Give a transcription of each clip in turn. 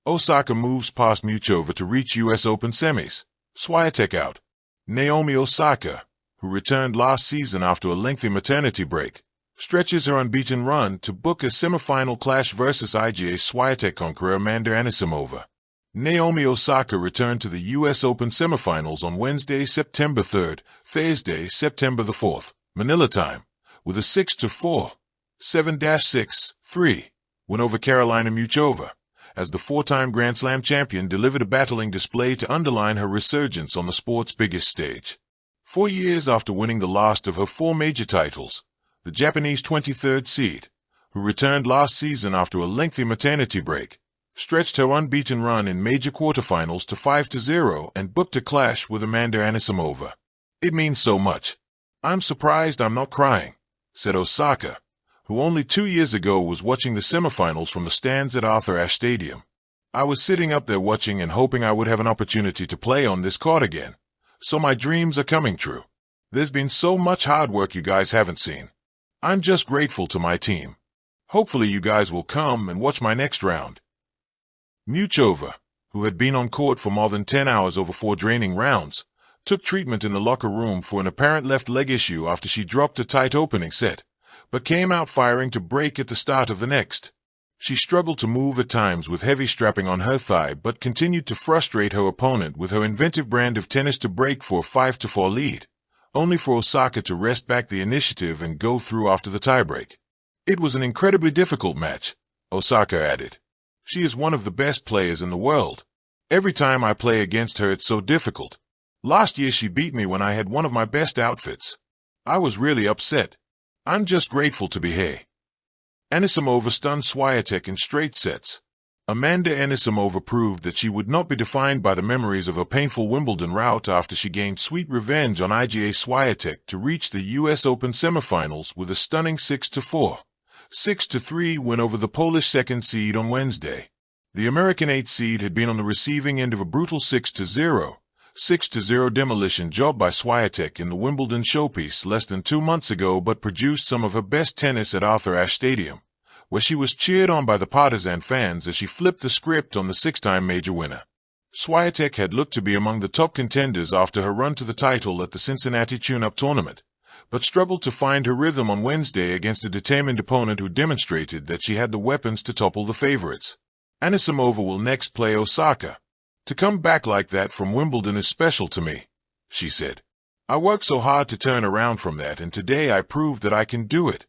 Osaka moves past Muchova to reach U.S. Open semis. Swiatek out. Naomi Osaka, who returned last season after a lengthy maternity break, stretches her unbeaten run to book a semifinal clash versus IGA Swiatek conqueror Amanda Anisimova. Naomi Osaka returned to the U.S. Open semifinals on Wednesday, September 3rd, Thursday, September the 4th, Manila time, with a 6-4, 7-6, 3 win over Carolina Muchova, as the four-time Grand Slam champion delivered a battling display to underline her resurgence on the sport's biggest stage. 4 years after winning the last of her four major titles, the Japanese 23rd seed, who returned last season after a lengthy maternity break, stretched her unbeaten run in major quarterfinals to 5-0 and booked a clash with Amanda Anisimova. "It means so much. I'm surprised I'm not crying," said Osaka, who only 2 years ago was watching the semifinals from the stands at Arthur Ashe Stadium. "I was sitting up there watching and hoping I would have an opportunity to play on this court again. So my dreams are coming true. There's been so much hard work you guys haven't seen. I'm just grateful to my team. Hopefully you guys will come and watch my next round." Muchova, who had been on court for more than 10 hours over 4 draining rounds, took treatment in the locker room for an apparent left leg issue after she dropped a tight opening set, but came out firing to break at the start of the next. She struggled to move at times with heavy strapping on her thigh but continued to frustrate her opponent with her inventive brand of tennis to break for a 5-4 lead, only for Osaka to wrest back the initiative and go through after the tiebreak. "It was an incredibly difficult match," Osaka added. "She is one of the best players in the world. Every time I play against her it's so difficult. Last year she beat me when I had one of my best outfits. I was really upset. I'm just grateful to be here." Anisimova stunned Swiatek in straight sets. Amanda Anisimova proved that she would not be defined by the memories of a painful Wimbledon rout after she gained sweet revenge on IGA Swiatek to reach the U.S. Open semifinals with a stunning 6-4, 6-3 win over the Polish second seed on Wednesday. The American 8th seed had been on the receiving end of a brutal 6-0, 6-0 demolition job by Swiatek in the Wimbledon showpiece less than 2 months ago, but produced some of her best tennis at Arthur Ashe Stadium, where she was cheered on by the partisan fans as she flipped the script on the 6-time major winner. Swiatek had looked to be among the top contenders after her run to the title at the Cincinnati Tune-Up tournament, but struggled to find her rhythm on Wednesday against a determined opponent who demonstrated that she had the weapons to topple the favorites. Anisimova will next play Osaka. "To come back like that from Wimbledon is special to me," she said. "I worked so hard to turn around from that, and today I proved that I can do it."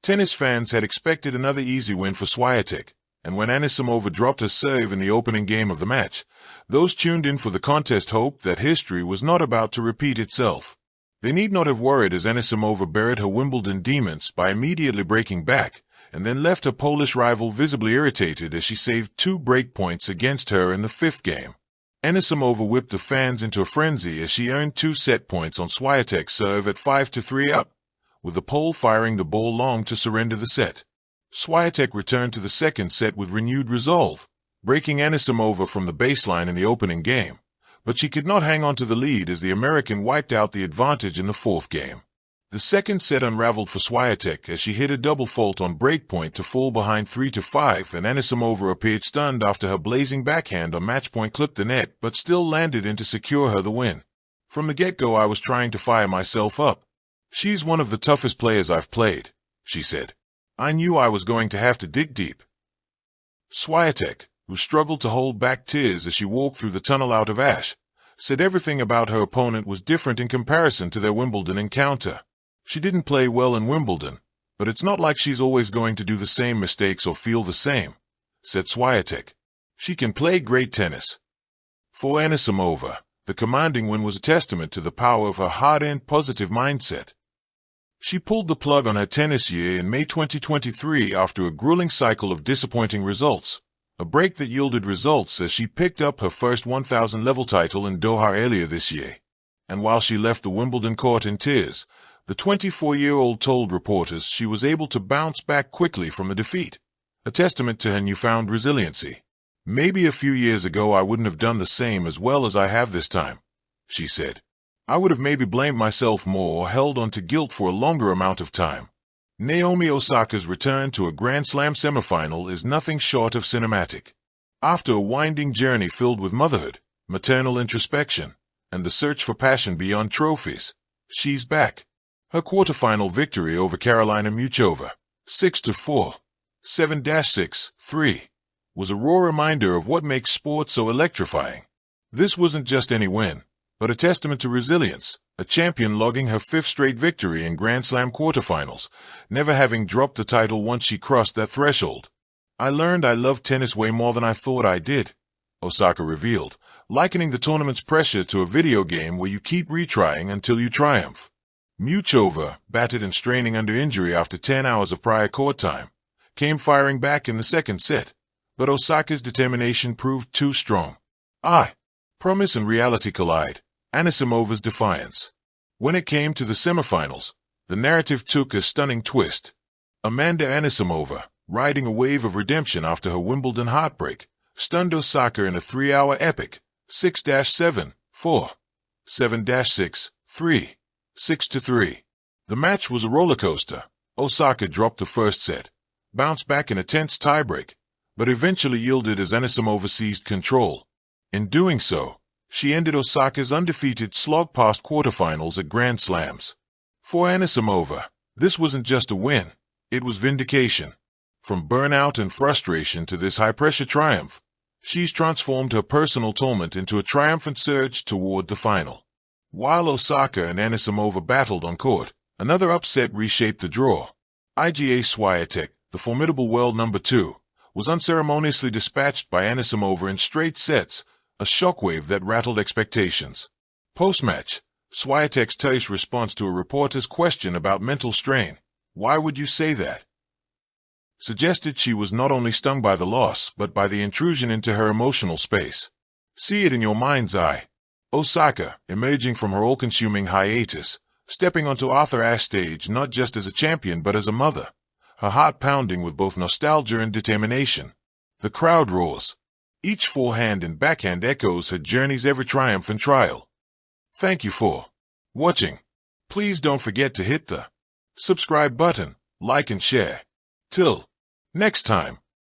Tennis fans had expected another easy win for Swiatek, and when Anisimova dropped her serve in the opening game of the match, those tuned in for the contest hoped that history was not about to repeat itself. They need not have worried as Anisimova buried her Wimbledon demons by immediately breaking back, and then left her Polish rival visibly irritated as she saved 2 break points against her in the 5th game. Anisimova whipped the fans into a frenzy as she earned 2 set points on Swiatek's serve at 5-3 up, with the Pole firing the ball long to surrender the set. Swiatek returned to the second set with renewed resolve, breaking Anisimova from the baseline in the opening game, but she could not hang on to the lead as the American wiped out the advantage in the 4th game. The second set unraveled for Swiatek as she hit a double fault on breakpoint to fall behind 3-5, and Anisimova appeared stunned after her blazing backhand on matchpoint clipped the net but still landed in to secure her the win. "From the get-go I was trying to fire myself up. She's one of the toughest players I've played," she said. "I knew I was going to have to dig deep." Swiatek, who struggled to hold back tears as she walked through the tunnel out of Ashe, said everything about her opponent was different in comparison to their Wimbledon encounter. "She didn't play well in Wimbledon, but it's not like she's always going to do the same mistakes or feel the same," said Swiatek. "She can play great tennis." For Anisimova, the commanding win was a testament to the power of her hard-earned positive mindset. She pulled the plug on her tennis year in May 2023 after a grueling cycle of disappointing results, a break that yielded results as she picked up her first 1,000 level title in Doha earlier this year. And while she left the Wimbledon court in tears, the 24-year-old told reporters she was able to bounce back quickly from the defeat, a testament to her newfound resiliency. "Maybe a few years ago I wouldn't have done the same as well as I have this time," she said. "I would have maybe blamed myself more or held on to guilt for a longer amount of time." Naomi Osaka's return to a Grand Slam semifinal is nothing short of cinematic. After a winding journey filled with motherhood, maternal introspection, and the search for passion beyond trophies, she's back. Her quarterfinal victory over Carolina Muchova, 6-4, 7-6, 3, was a raw reminder of what makes sport so electrifying. This wasn't just any win, but a testament to resilience, a champion logging her 5th straight victory in Grand Slam quarterfinals, never having dropped the title once she crossed that threshold. I learned I love tennis way more than I thought I did, Osaka revealed, likening the tournament's pressure to a video game where you keep retrying until you triumph. Muchova, battered and straining under injury after 10 hours of prior court time, came firing back in the second set, but Osaka's determination proved too strong. Promise and reality collide, Anisimova's defiance. When it came to the semifinals, the narrative took a stunning twist. Amanda Anisimova, riding a wave of redemption after her Wimbledon heartbreak, stunned Osaka in a 3-hour epic, 6-7, 4, 7-6, 3, 6-3. The match was a rollercoaster. Osaka dropped the first set, bounced back in a tense tiebreak, but eventually yielded as Anisimova seized control. In doing so, she ended Osaka's undefeated slog past quarterfinals at Grand Slams. For Anisimova, this wasn't just a win, it was vindication. From burnout and frustration to this high-pressure triumph, she's transformed her personal torment into a triumphant surge toward the final. While Osaka and Anisimova battled on court, another upset reshaped the draw. Iga Swiatek, the formidable world number 2, was unceremoniously dispatched by Anisimova in straight sets, a shockwave that rattled expectations. Post-match, Swiatek's terse response to a reporter's question about mental strain, "Why would you say that?" suggested she was not only stung by the loss, but by the intrusion into her emotional space. See it in your mind's eye. Osaka, emerging from her all-consuming hiatus, stepping onto Arthur Ashe stage not just as a champion but as a mother, her heart pounding with both nostalgia and determination. The crowd roars. Each forehand and backhand echoes her journey's every triumph and trial. Thank you for watching. Please don't forget to hit the subscribe button, like and share. Till next time.